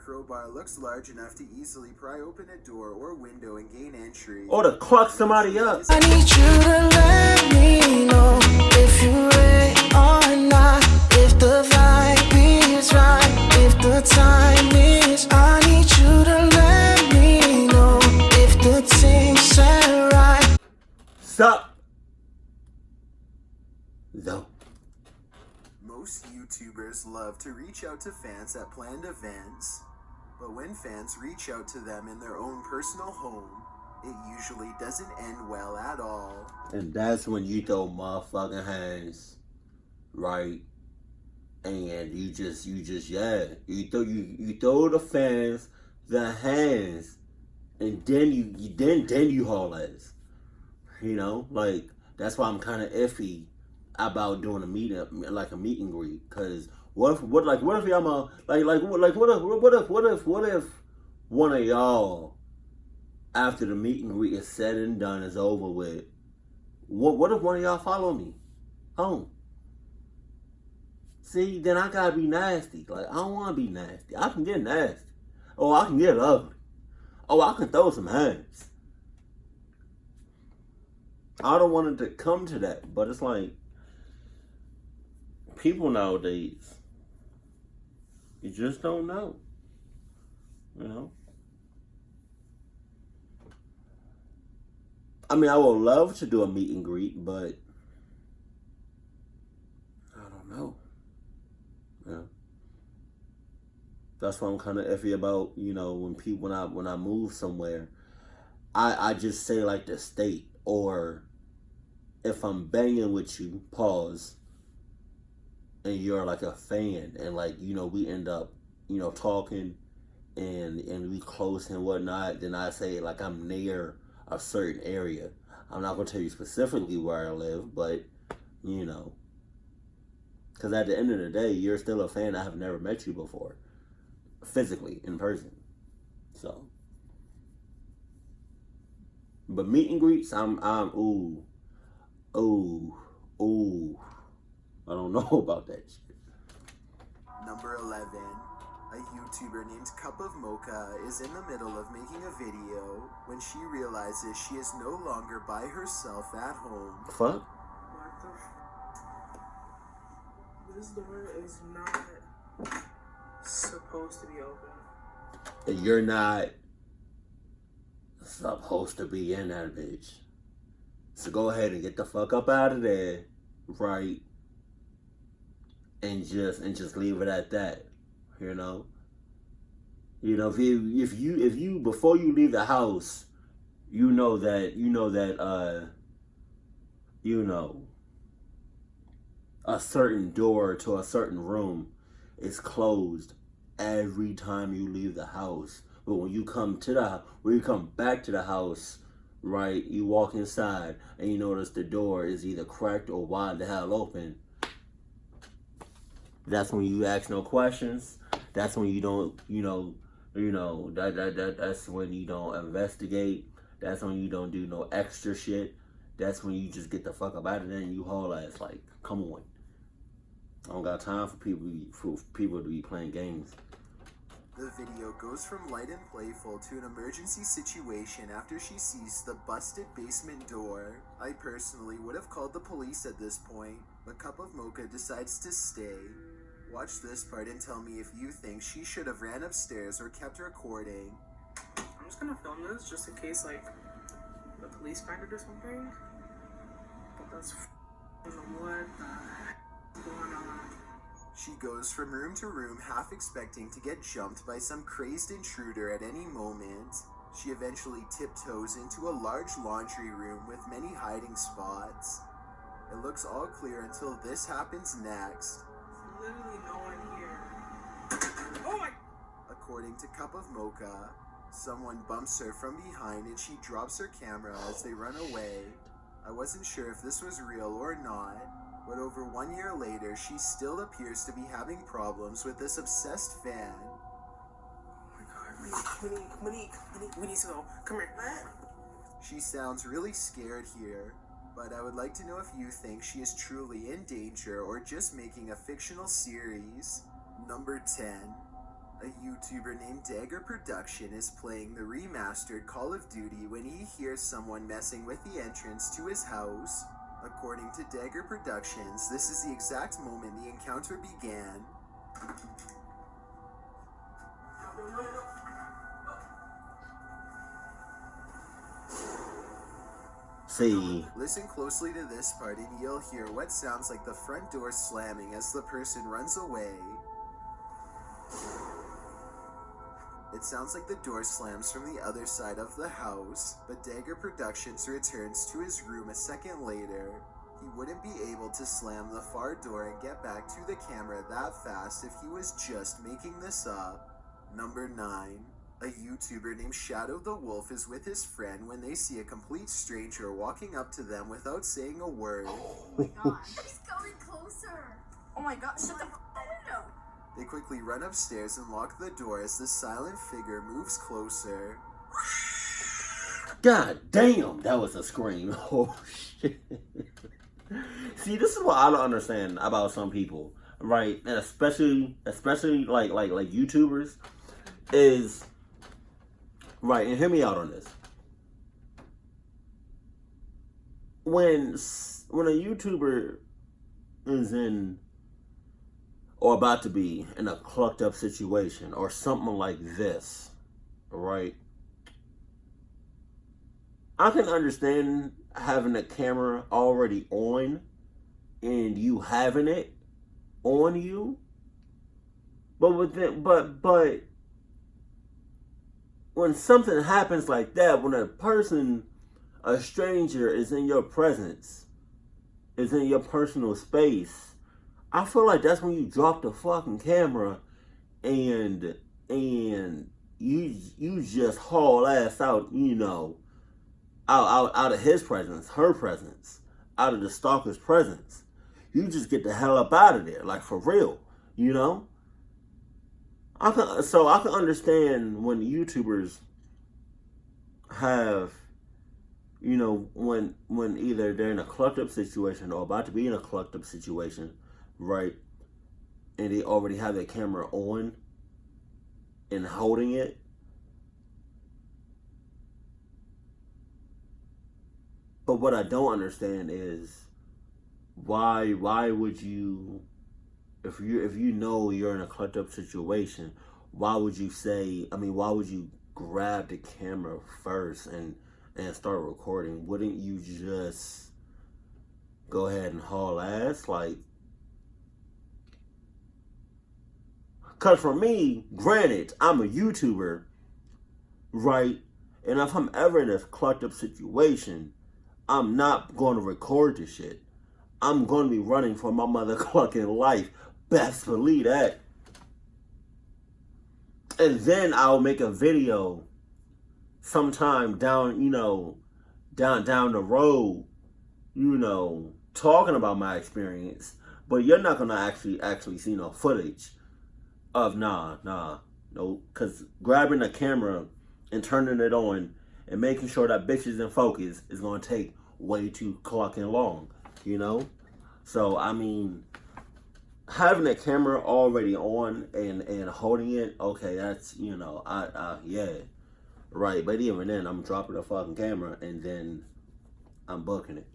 crowbar looks large enough to easily pry open a door or window and gain entry. Or to cluck somebody up. I need you to let me know if you're ready or not. If the vibe is right, if the time is. I need you to let me know if the things set right. Sup? No. Most YouTubers love to reach out to fans at planned events, but when fans reach out to them in their own personal home, it usually doesn't end well at all. And that's when you throw motherfucking hands, right? And you throw the fans the hands, and then you haul ass. You know, like that's why I'm kind of iffy about doing a meet and greet, cause what if y'all what if one of y'all, after the meet and greet is said and done, is over with, what if one of y'all follow me home? See, then I gotta be nasty. Like, I don't want to be nasty. I can get nasty. Oh, I can get ugly. Oh, I can throw some hands. I don't want it to come to that, but it's like, people nowadays, you just don't know. You know? I mean, I would love to do a meet and greet, but I don't know. Yeah. That's why I'm kind of iffy about, you know, when I move somewhere, I just say like the state, or if I'm banging with you, pause, and you're like a fan, and like, you know, we end up, you know, talking and we close and whatnot, then I say like I'm near a certain area. I'm not gonna tell you specifically where I live, but you know, because at the end of the day, you're still a fan. I have never met you before, physically, in person. So, but meet and greets, I'm ooh. I don't know about that shit. Number 11. A YouTuber named Cup of Mocha is in the middle of making a video when she realizes she is no longer by herself at home. Fuck? What the This door is not supposed to be open. You're not supposed to be in that bitch. So go ahead and get the fuck up out of there, right? And just leave it at that, you know. You know, if you before you leave the house, you know a certain door to a certain room is closed every time you leave the house. But when you come back to the house, right, you walk inside and you notice the door is either cracked or wide the hell open. That's when you ask no questions. That's when you don't, that's when you don't investigate. That's when you don't do no extra shit. That's when you just get the fuck up out of there and you haul ass. Like, come on. I don't got time for people to be playing games. The video goes from light and playful to an emergency situation after she sees the busted basement door. I personally would have called the police at this point, but Cup of Mocha decides to stay. Watch this part and tell me if you think she should have ran upstairs or kept recording. I'm just gonna film this just in case, like, the police find it or something. But that's what the heck is going on? She goes from room to room, half expecting to get jumped by some crazed intruder at any moment. She eventually tiptoes into a large laundry room with many hiding spots. It looks all clear until this happens next. There's literally no one here. Oh my! According to Cup of Mocha, someone bumps her from behind and she drops her camera as they run away. I wasn't sure if this was real or not, but over 1 year later, she still appears to be having problems with this obsessed fan. Oh my god, Monique, we need to go. Come here. She sounds really scared here, but I would like to know if you think she is truly in danger or just making a fictional series. Number 10. A A YouTuber named Dagger Production is playing the remastered Call of Duty when he hears someone messing with the entrance to his house. According to Dagger Productions, this is the exact moment the encounter began. See, Listen closely to this part and you'll hear what sounds like the front door slamming as the person runs away. It sounds like the door slams from the other side of the house, but Dagger Productions returns to his room a second later. He wouldn't be able to slam the far door and get back to the camera that fast if he was just making this up. Number 9. A YouTuber named Shadow the Wolf is with his friend when they see a complete stranger walking up to them without saying a word. Oh my god. He's coming closer. Oh my god, shut the window. They quickly run upstairs and lock the door as the silent figure moves closer. God damn, that was a scream. Oh shit. See, this is what I don't understand about some people, right? And especially like YouTubers is right. And hear me out on this. When a YouTuber is in or about to be in a clucked up situation or something like this, right? I can understand having a camera already on and you having it on you, but when something happens like that, when a stranger is in your presence, is in your personal space, I feel like that's when you drop the fucking camera and you just haul ass out, out of his presence, her presence, out of the stalker's presence. You just get the hell up out of there, like for real, I can understand when YouTubers have, when either they're in a clucked up situation or about to be in a clucked up situation, right? And they already have their camera on and holding it. But what I don't understand is why would you, if you know you're in a clucked up situation, why would you grab the camera first and start recording? Wouldn't you just go ahead and haul ass? Like, cause for me, granted, I'm a YouTuber, right? And if I'm ever in a clucked up situation, I'm not going to record this shit. I'm going to be running for my mother clucking life. Best believe that. And then I'll make a video sometime down the road, talking about my experience. But you're not going to actually see no footage of no. Because grabbing a camera and turning it on and making sure that bitch is in focus is going to take way too clucking long, So, having a camera already on and holding it, okay, that's, yeah, right. But even then, I'm dropping the fucking camera and then I'm booking it.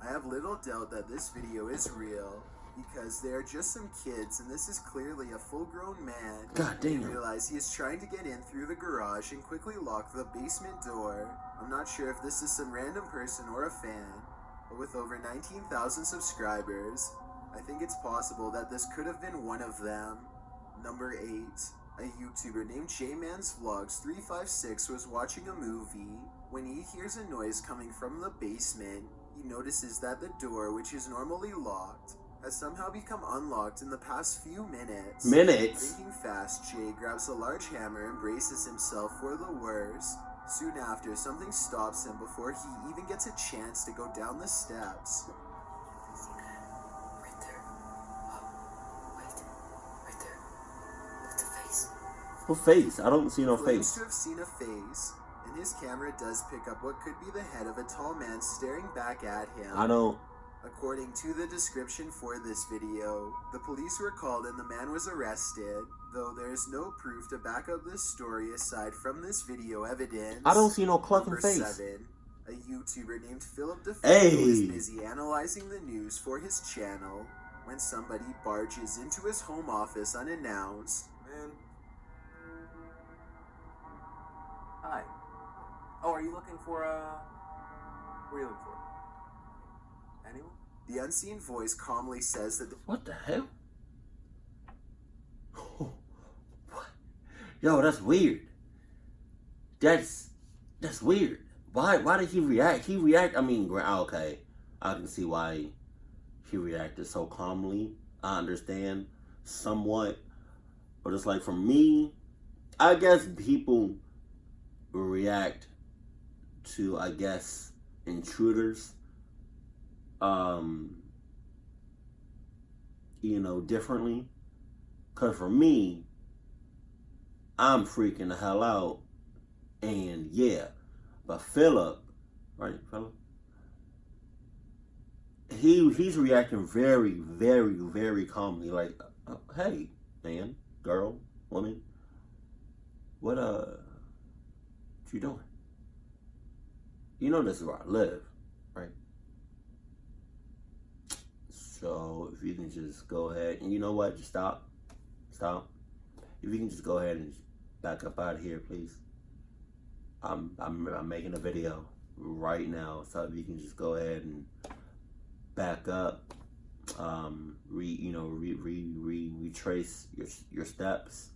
I have little doubt that this video is real, because they are just some kids and this is clearly a full-grown man. God damn. You realize he is trying to get in through the garage and quickly lock the basement door. I'm not sure if this is some random person or a fan, but with over 19,000 subscribers, I think it's possible that this could have been one of them. Number 8. A YouTuber named J-Man's Vlogs 356 was watching a movie. When he hears a noise coming from the basement, he notices that the door, which is normally locked, has somehow become unlocked in the past few minutes. Thinking fast, Jay grabs a large hammer and braces himself for the worst. Soon after, something stops him before he even gets a chance to go down the steps. Right there. Oh, right there. That's a face. What face? I don't see no He claims face. to have seen a face, and his camera does pick up what could be the head of a tall man staring back at him. I don't According to the description for this video, the police were called and the man was arrested, though there is no proof to back up this story aside from this video evidence. I don't see no clucking Number face. 7. A YouTuber named Philip DeFranco Hey. is busy analyzing the news for his channel when somebody barges into his home office unannounced. Man. Hi. Oh, are you looking for, what are you looking for? Anyone? The unseen voice calmly says that the What the hell? What? Yo, that's weird. That's weird. Why did he react? I mean, okay, I can see why he reacted so calmly. I understand somewhat, but it's like for me, I guess people react to, I guess, intruders, differently. Cause for me, I'm freaking the hell out, and yeah. But Philip, right, Philip? He's reacting very, very, very calmly. Like, hey, man, girl, woman, what you doing? You know this is where I live, right? So if you can just go ahead, and you know what, just stop. If you can just go ahead and back up out of here, please. I'm making a video right now, so if you can just go ahead and back up, retrace your steps,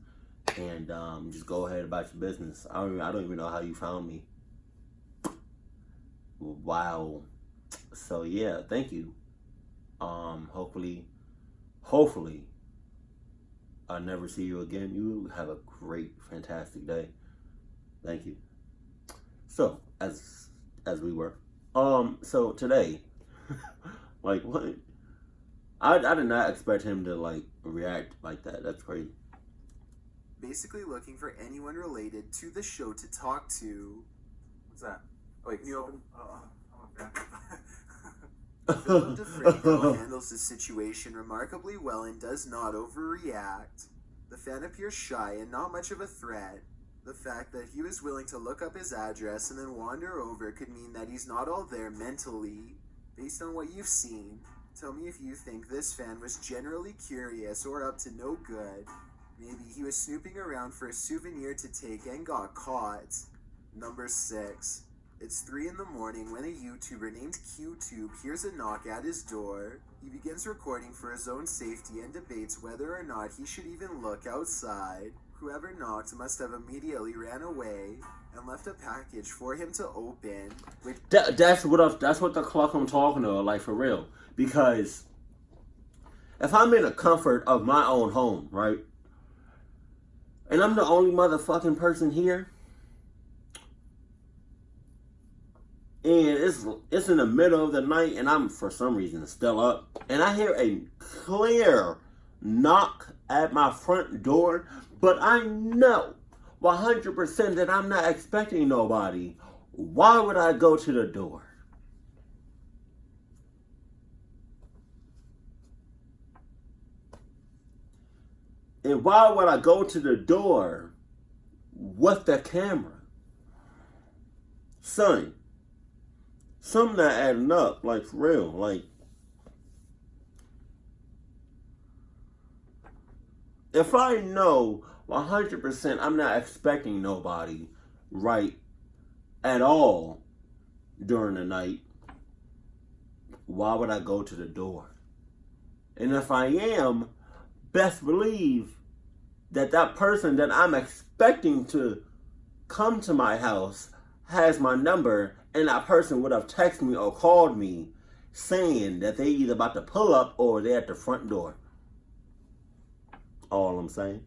and just go ahead about your business. I don't even know how you found me. Wow. So yeah, thank you. Hopefully, I'll never see you again. You have a great, fantastic day. Thank you. So, as we were. So today, like, what? I did not expect him to, like, react like that. That's crazy. basically looking for anyone related to the show to talk to. What's that? Oh, wait, can you open? Philip DeFranco handles the situation remarkably well and does not overreact. The fan appears shy and not much of a threat. The fact that he was willing to look up his address and then wander over could mean that he's not all there mentally. Based on what you've seen, tell me if you think this fan was generally curious or up to no good. Maybe he was snooping around for a souvenir to take and got caught. Number 6. It's 3 in the morning when a YouTuber named QTube hears a knock at his door. He begins recording for his own safety and debates whether or not he should even look outside. Whoever knocked must have immediately ran away and left a package for him to open. That's what the clock I'm talking about, like, for real. Because if I'm in the comfort of my own home, right, and I'm the only motherfucking person here, and it's in the middle of the night, and I'm for some reason still up, and I hear a clear knock at my front door, but I know 100% that I'm not expecting nobody. Why would I go to the door? And why would I go to the door with the camera? Son, something not adding up, like, for real. Like, if I know 100% I'm not expecting nobody, right, at all during the night, why would I go to the door? And if I am, best believe that that person that I'm expecting to come to my house has my number, and that person would have texted me or called me saying that they either about to pull up or they're at the front door. All I'm saying.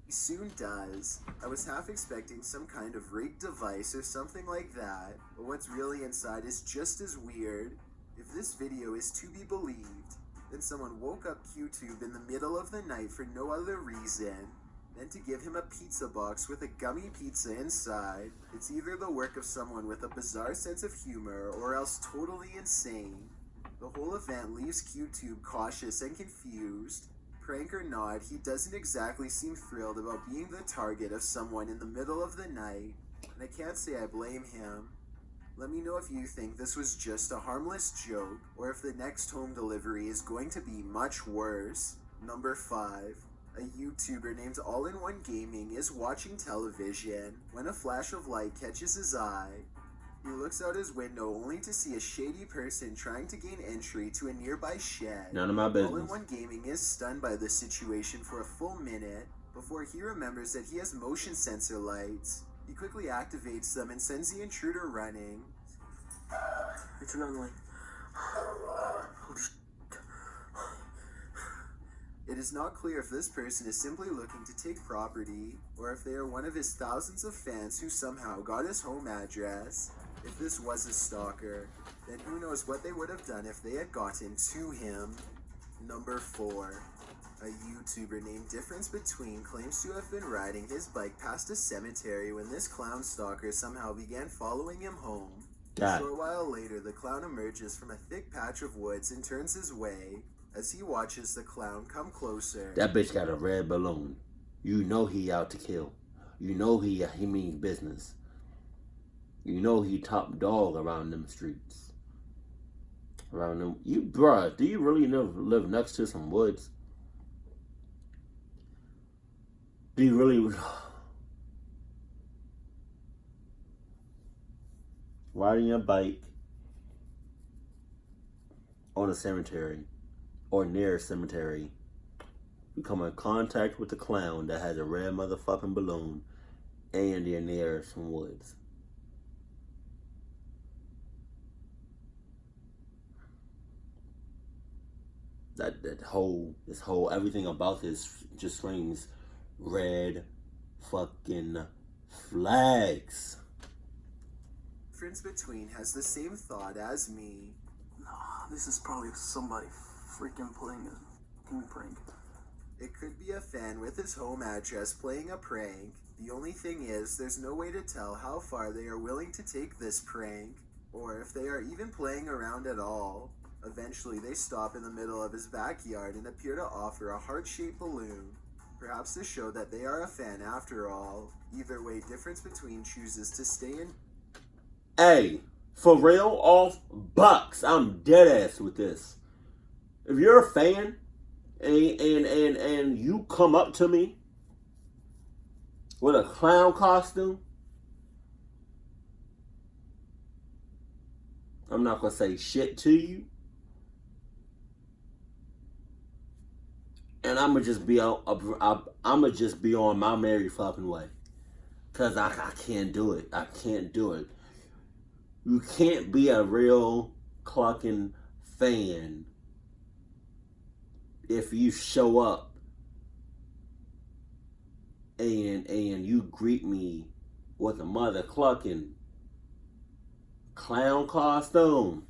He soon does. I was half expecting some kind of rigged device or something like that, but what's really inside is just as weird. If this video is to be believed, then someone woke up QTube in the middle of the night for no other reason than to give him a pizza box with a gummy pizza inside. It's either the work of someone with a bizarre sense of humor or else totally insane. The whole event leaves QTube cautious and confused. Prank or not, he doesn't exactly seem thrilled about being the target of someone in the middle of the night, and I can't say I blame him. Let me know if you think this was just a harmless joke, or if the next home delivery is going to be much worse. Number 5. A YouTuber named All-in-One Gaming is watching television when a flash of light catches his eye. He looks out his window only to see a shady person trying to gain entry to a nearby shed. None of my business. All-in-One Gaming is stunned by this situation for a full minute before he remembers that he has motion sensor lights. He quickly activates them and sends the intruder running. It's an online. It is not clear if this person is simply looking to take property, or if they are one of his thousands of fans who somehow got his home address. If this was a stalker, then who knows what they would have done if they had gotten to him. Number 4. A YouTuber named Difference Between claims to have been riding his bike past a cemetery when this clown stalker somehow began following him home. A short while later, the clown emerges from a thick patch of woods and turns his way. As he watches the clown come closer. That bitch got a red balloon. You know he out to kill. You know he means business. You know he top dog around them streets. Around them. You, bruh, do you really live next to some woods? Do you really? Riding your bike on a cemetery or near a cemetery, you come in contact with the clown that has a red motherfucking balloon, and you're near some woods. This whole everything about this just screams red fucking flags. Difference Between has the same thought as me. Nah, this is probably somebody freaking playing a fucking prank. It could be a fan with his home address playing a prank. The only thing is, there's no way to tell how far they are willing to take this prank, or if they are even playing around at all. Eventually, they stop in the middle of his backyard and appear to offer a heart-shaped balloon. Perhaps to show that they are a fan after all. Either way, Difference Between chooses to stay in. Hey, for real, off bucks. I'm dead ass with this. If you're a fan and you come up to me with a clown costume, I'm not gonna say shit to you, and I'ma just be on my merry fucking way, cause I can't do it. I can't do it. You can't be a real clucking fan if you show up and you greet me with a mother clucking clown costume.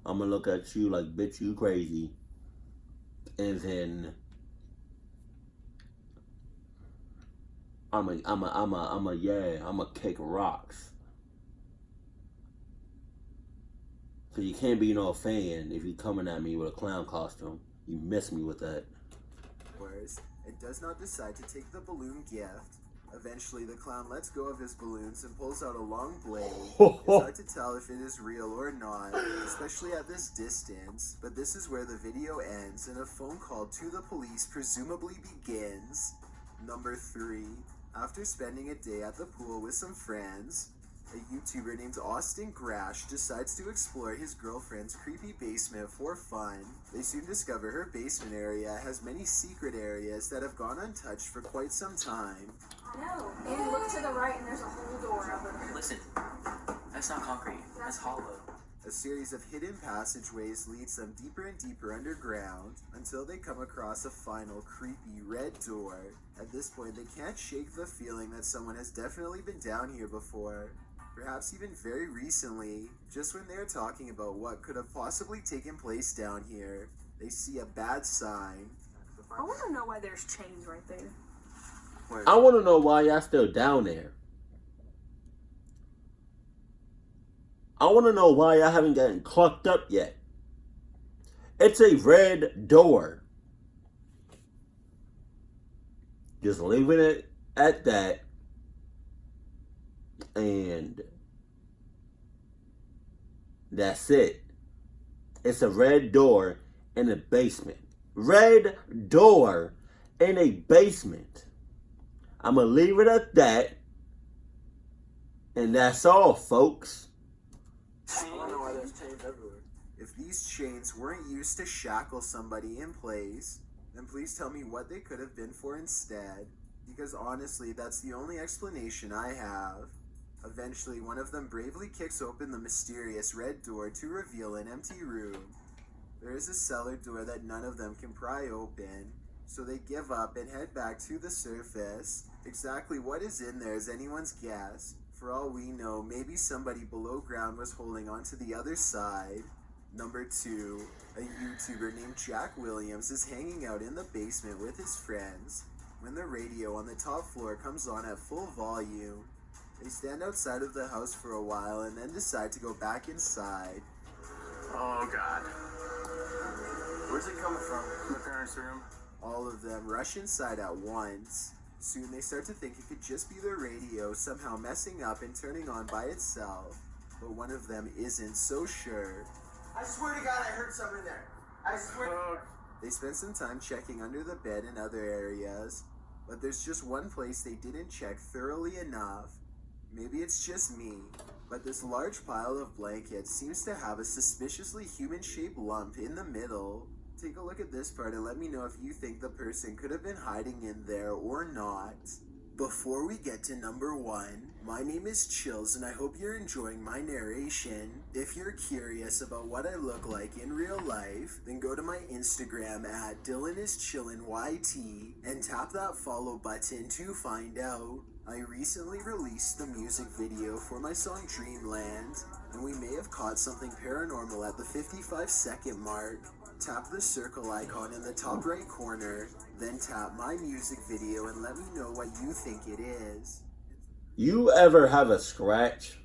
I'm gonna look at you like, bitch, you crazy. And then I'm a kick rocks. So you can't be no fan if you coming at me with a clown costume. You miss me with that. It does not decide to take the balloon gift. Eventually, the clown lets go of his balloons and pulls out a long blade. It's hard to tell if it is real or not, especially at this distance, but this is where the video ends and a phone call to the police presumably begins. Number 3. After spending a day at the pool with some friends, a YouTuber named Austin Grash decides to explore his girlfriend's creepy basement for fun. They soon discover her basement area has many secret areas that have gone untouched for quite some time. No, and look to the right and there's a whole door over there. Listen, that's not concrete. That's hollow. A series of hidden passageways leads them deeper and deeper underground until they come across a final creepy red door. At this point, they can't shake the feeling that someone has definitely been down here before. Perhaps even very recently, just when they're talking about what could have possibly taken place down here, they see a bad sign. I want to know why there's chains right there. I want to know why y'all still down there. I want to know why I haven't gotten clucked up yet. It's a red door. Just leaving it at that. And that's it. It's a red door in a basement. Red door in a basement. I'm going to leave it at that. And that's all, folks. I don't know why there's chains everywhere. If these chains weren't used to shackle somebody in place, then please tell me what they could have been for instead. Because honestly, that's the only explanation I have. Eventually, one of them bravely kicks open the mysterious red door to reveal an empty room. There is a cellar door that none of them can pry open, so they give up and head back to the surface. Exactly what is in there is anyone's guess. For all we know, maybe somebody below ground was holding on to the other side. Number 2, a YouTuber named Jack Williams is hanging out in the basement with his friends when the radio on the top floor comes on at full volume. They stand outside of the house for a while and then decide to go back inside. Oh, God. Where's it coming from? My parents' room. All of them rush inside at once. Soon they start to think it could just be the radio somehow messing up and turning on by itself. But one of them isn't so sure. I swear to God I heard something in there. I swear. They spend some time checking under the bed and other areas, but there's just one place they didn't check thoroughly enough. Maybe it's just me, but this large pile of blankets seems to have a suspiciously human-shaped lump in the middle. Take a look at this part and let me know if you think the person could have been hiding in there or not. Before we get to number 1, my name is Chills and I hope you're enjoying my narration. If you're curious about what I look like in real life, then go to my Instagram at DylanIsChillinYT and tap that follow button to find out. I recently released the music video for my song Dreamland, and we may have caught something paranormal at the 55-second mark. Tap the circle icon in the top right corner, then tap my music video and let me know what you think it is. You ever have a scratch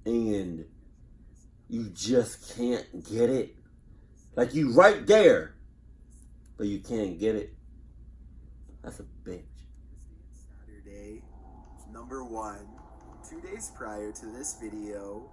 and you just can't get it? Like you right there, but you can't get it? That's a bitch. Saturday, number 1. 2 days prior to this video,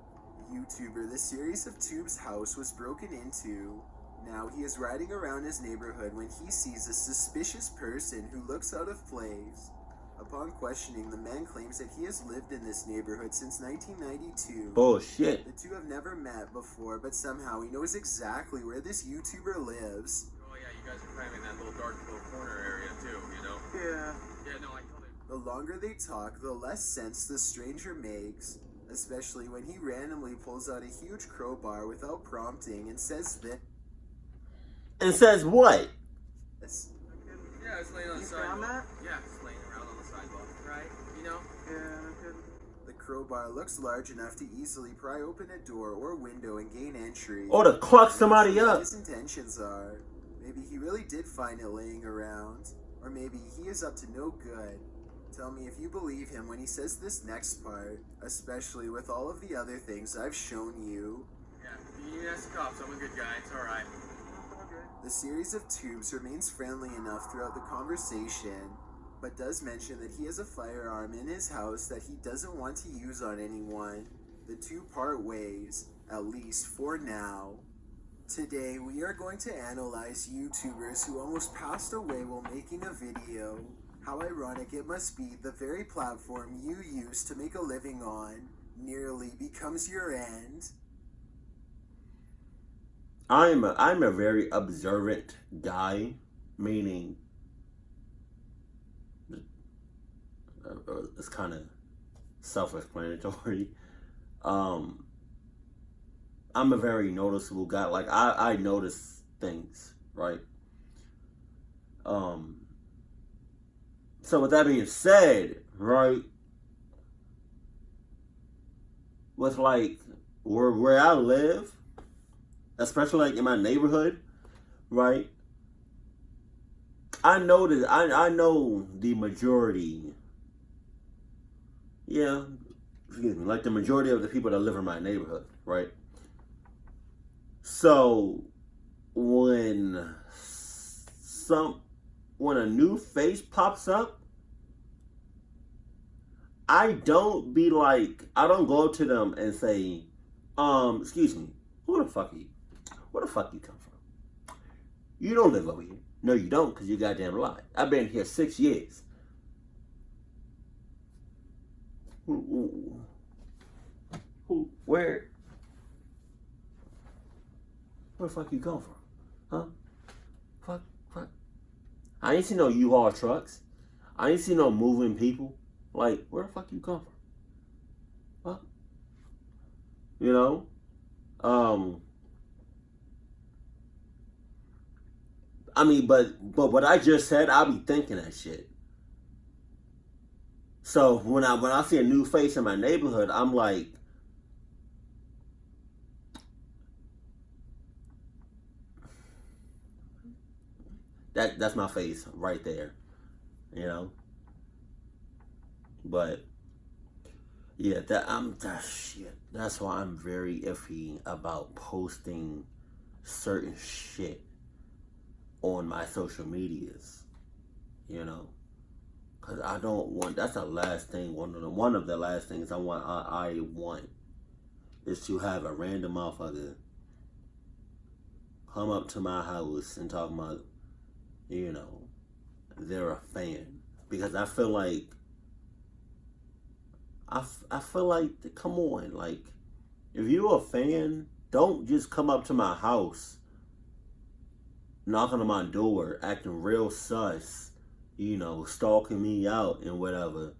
YouTuber The Series of Tubes' house was broken into. Now he is riding around his neighborhood when he sees a suspicious person who looks out of place. Upon questioning, the man claims that he has lived in this neighborhood since 1992. Bullshit. The two have never met before, but somehow he knows exactly where this YouTuber lives. Oh yeah, you guys are cramming that little dark little corner area too, you know? Yeah. Yeah, no, I totally... The longer they talk, the less sense the stranger makes, especially when he randomly pulls out a huge crowbar without prompting and says this. And says what? Yeah, it's laying on the You sidewalk. found that? Yeah, it's laying around on the sidewalk, right? You know? Yeah, The crowbar looks large enough to easily pry open a door or window and gain entry. Or to cluck somebody What up. his intentions are. Maybe he really did find it laying around, or maybe he is up to no good. Tell me if you believe him when he says this next part, especially with all of the other things I've shown you. Yeah, you need to ask the cops. I'm a good guy. It's alright. The series of tubes remains friendly enough throughout the conversation, but does mention that he has a firearm in his house that he doesn't want to use on anyone. The two part ways, at least for now. Today we are going to analyze YouTubers who almost passed away while making a video. How ironic it must be the very platform you use to make a living on nearly becomes your end. I'm a very observant guy, meaning it's kind of self-explanatory. I'm a very noticeable guy. Like I notice things, right? So with that being said, right, with like where I live, especially like in my neighborhood, right, I know the majority, yeah, excuse me, like the majority of the people that live in my neighborhood, right? So when a new face pops up, I don't go up to them and say, excuse me, who the fuck are you? Where the fuck you come from? You don't live over here. No, you don't, because you goddamn lie. I've been here 6 years. Where the fuck you come from? Huh? Fuck. I ain't seen no U-Haul trucks. I ain't seen no moving people. Like, where the fuck you come from? Huh? You know? I mean, but what I just said, I'll be thinking that shit. So when I see a new face in my neighborhood, I'm like, that's my face right there, you know. But yeah, that's why I'm very iffy about posting certain shit on my social medias, you know. Cause I don't want. That's the last thing. One of the last things I want. I want is to have a random motherfucker come up to my house and talk about, you know, they're a fan. Because I feel like, come on, like, if you're a fan, don't just come up to my house, knocking on my door, acting real sus. You know, stalking me out and whatever.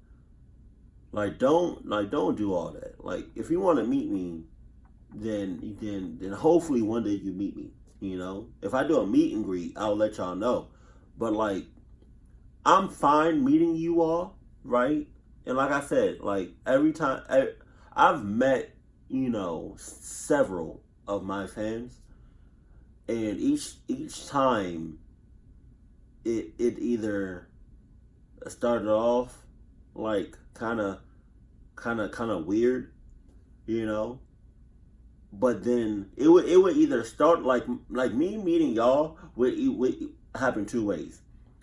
Like, don't do all that. Like, if you want to meet me, then hopefully one day you meet me. You know, if I do a meet and greet, I'll let y'all know. But like, I'm fine meeting you all, right? And like I said, like every time I've met, you know, several of my fans, and each time. It either started off like kind of weird, you know, but then it would either start like me meeting y'all would happen two ways.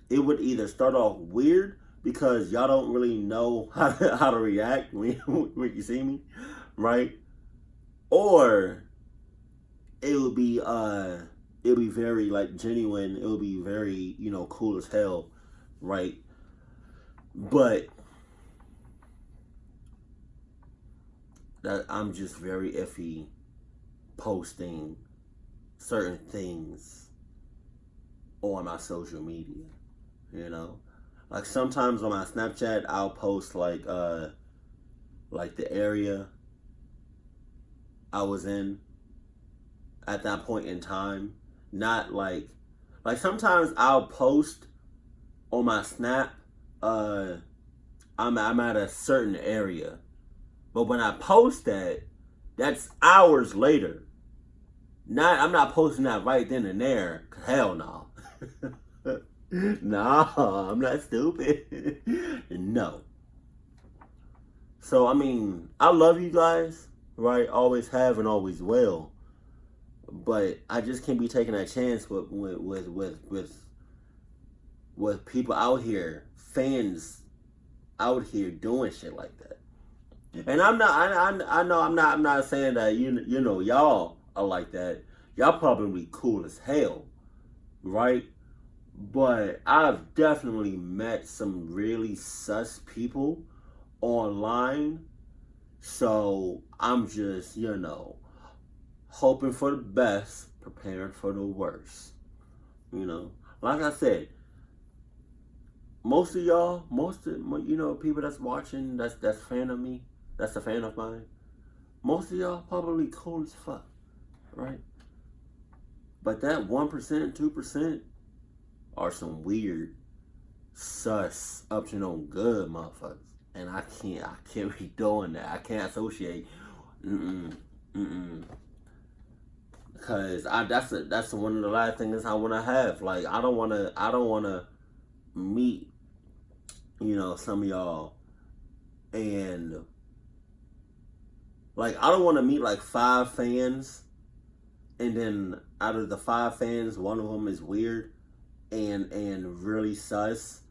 It would either start off weird because y'all don't really know how to react when you see me, right? Or it would be very like genuine. It would be very, you know, cool as hell, right? But that I'm just very iffy posting certain things on my social media, you know? Like sometimes on my Snapchat I'll post like the area I was in at that point in time. Not like sometimes I'll post on my Snap, I'm at a certain area, but when I post that's hours later. I'm not posting that right then and there. Hell no. No, I'm not stupid. No. So I mean, I love you guys, right? Always have and always will. But I just can't be taking that chance with people out here, fans out here doing shit like that. And I'm not saying that you know y'all are like that. Y'all probably cool as hell, right? But I've definitely met some really sus people online. So I'm just, you know, hoping for the best, preparing for the worst. You know, like I said, most of y'all, you know, people that's watching, that's a fan of me, that's a fan of mine. Most of y'all probably cool as fuck, right? But that 1%, 2% are some weird, sus, up to no good motherfuckers, and I can't be doing that. I can't associate. Because that's one of the last things I want to have. Like I don't want to meet, you know, some of y'all and Like, I don't want to meet like 5 fans, and then out of the 5 fans, one of them is weird and really sus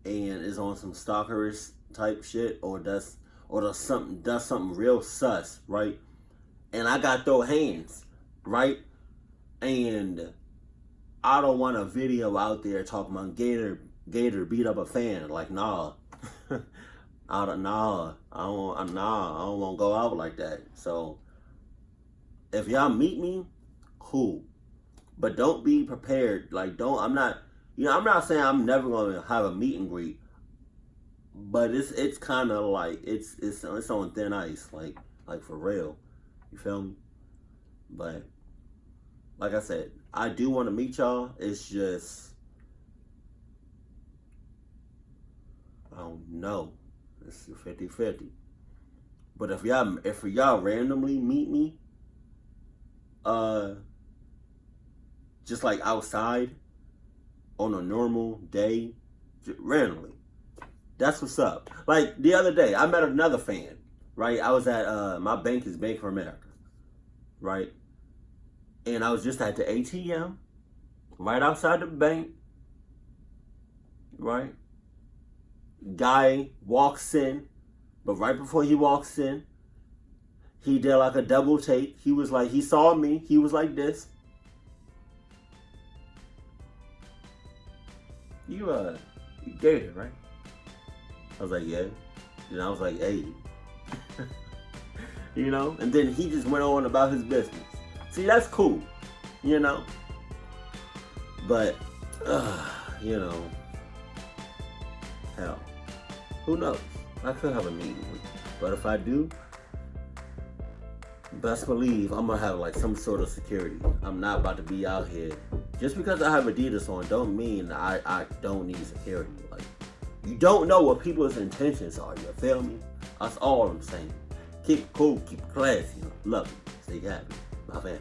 and is on some stalkerish type shit, or does something real sus, right? And I got to throw hands, right? And I don't want a video out there talking about Gattor beat up a fan. Like, nah. I don't want to go out like that. So if y'all meet me, cool. But don't be prepared. Like, I'm not saying I'm never gonna have a meet and greet. But it's kind of like it's on thin ice, like for real. You feel me? But like I said, I do want to meet y'all. It's just, I don't know. It's 50-50. But if y'all randomly meet me, just like outside on a normal day, randomly, that's what's up. Like the other day, I met another fan, right? I was at my bank is Bank of America, right? And I was just at the ATM, right outside the bank, right? Guy walks in, but right before he walks in, he did like a double take. He was like, he saw me, he was like this. You Gattor, right? I was like, yeah. And I was like, hey. You know? And then he just went on about his business. See, that's cool. You know? But, you know, hell, who knows? I could have a meeting. But if I do, best believe I'm gonna have like some sort of security. I'm not about to be out here. Just because I have Adidas on don't mean I don't need security. Like, you don't know what people's intentions are, you feel me? That's all I'm saying. Keep it cool, keep it classy, love you, stay happy, my family.